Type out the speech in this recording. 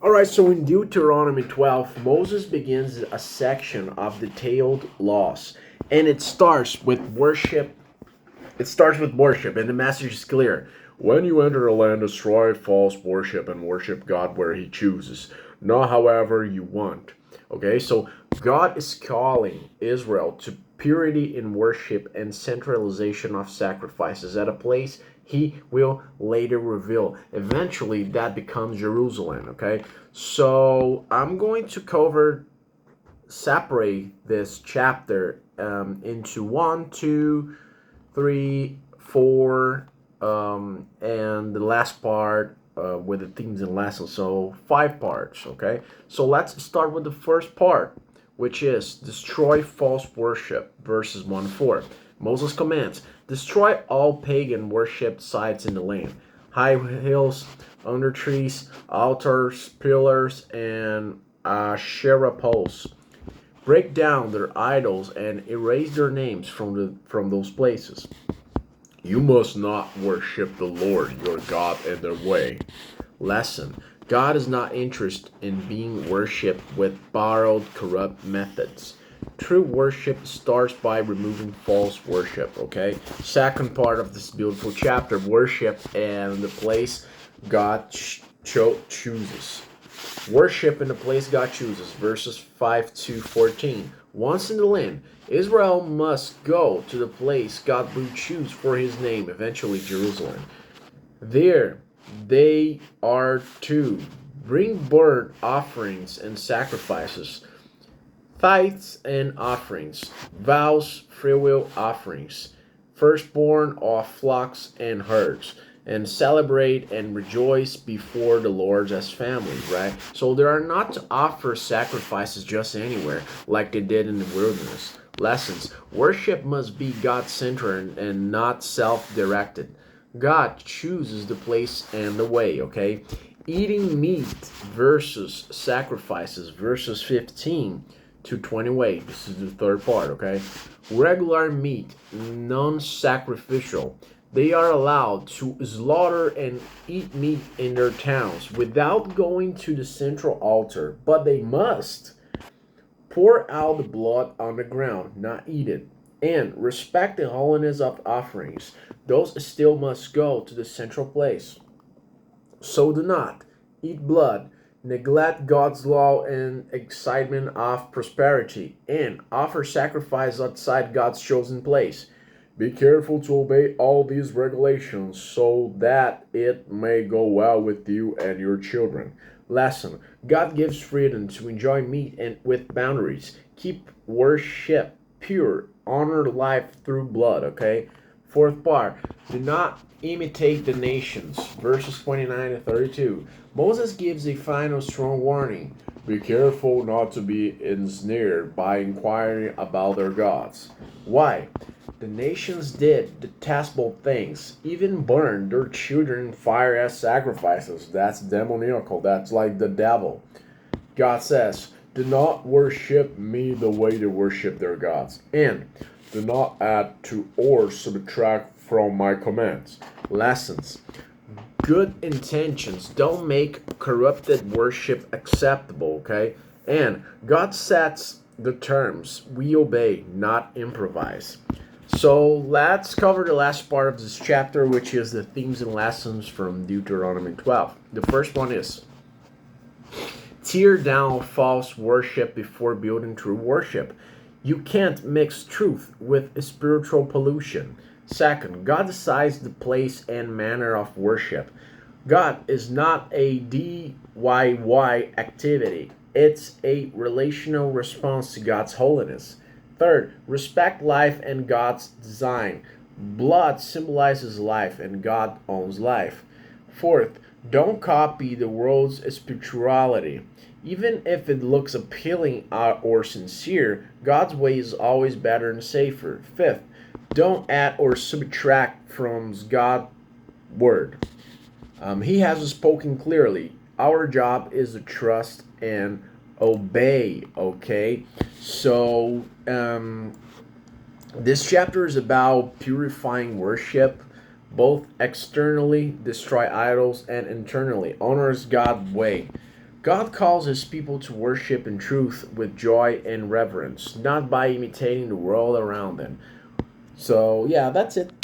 All right, so in Deuteronomy 12, Moses begins a section of detailed laws, and it starts with worship. It starts with worship, and the message is clear. When you enter a land, destroy false worship and worship God where He chooses, not however you want. Okay, so God is calling Israel to purity in worship and centralization of sacrifices at a place He will later reveal. Eventually, that becomes Jerusalem. Okay, so I'm going to separate this chapter into one, two, three, four, and the last part with the themes and lessons. So five parts. Okay. So let's start with the first part, which is destroy false worship, verses 1-4. Moses commands, destroy all pagan worship sites in the land, high hills, under trees, altars, pillars, and Asherah poles. Break down their idols and erase their names from those places. You must not worship the Lord your God in their way. Lesson. God is not interested in being worshipped with borrowed, corrupt methods. True worship starts by removing false worship, okay? Second part of this beautiful chapter, worship and the place God chooses. Worship in the place God chooses, verses 5-14. Once in the land, Israel must go to the place God will choose for His name, eventually Jerusalem. There they are to bring burnt offerings and sacrifices, tithes and offerings, vows, freewill offerings, firstborn of flocks and herds, and celebrate and rejoice before the Lord as family, right? So they are not to offer sacrifices just anywhere like they did in the wilderness. Lessons. Worship must be God-centered and not self-directed. God chooses the place and the way, okay? Eating meat versus sacrifices, verses 15-20. This is the third part, okay? Regular meat, non-sacrificial. They are allowed to slaughter and eat meat in their towns without going to the central altar, but they must pour out the blood on the ground, not eat it, and respect the holiness of offerings. Those still must go to the central place. So do not eat blood, neglect God's law in excitement of prosperity, and offer sacrifice outside God's chosen place. Be careful to obey all these regulations so that it may go well with you and your children. Lesson. God gives freedom to enjoy meat and with boundaries. Keep worship pure. Honor life through blood, okay? Fourth part. Do not imitate the nations. Verses 29-32. Moses gives a final strong warning. Be careful not to be ensnared by inquiring about their gods. Why? The nations did detestable things, even burned their children in fire as sacrifices. That's demoniacal. That's like the devil. God says, do not worship me the way they worship their gods. And do not add to or subtract from my commands. Lessons. Good intentions don't make corrupted worship acceptable, okay? And God sets the terms. We obey, not improvise. So let's cover the last part of this chapter, which is the themes and lessons from Deuteronomy 12. The first one is tear down false worship before building true worship. You can't mix truth with spiritual pollution. Second, God decides the place and manner of worship. God is not a DIY activity. It's a relational response to God's holiness. Third, respect life and God's design. Blood symbolizes life and God owns life. Fourth, don't copy the world's spirituality. Even if it looks appealing or sincere, God's way is always better and safer. Fifth, don't add or subtract from God's word. He has spoken clearly. Our job is to trust and obey, okay? So, this chapter is about purifying worship, both externally, destroy idols, and internally, honors God's way. God calls his people to worship in truth with joy and reverence, not by imitating the world around them. So, yeah, that's it.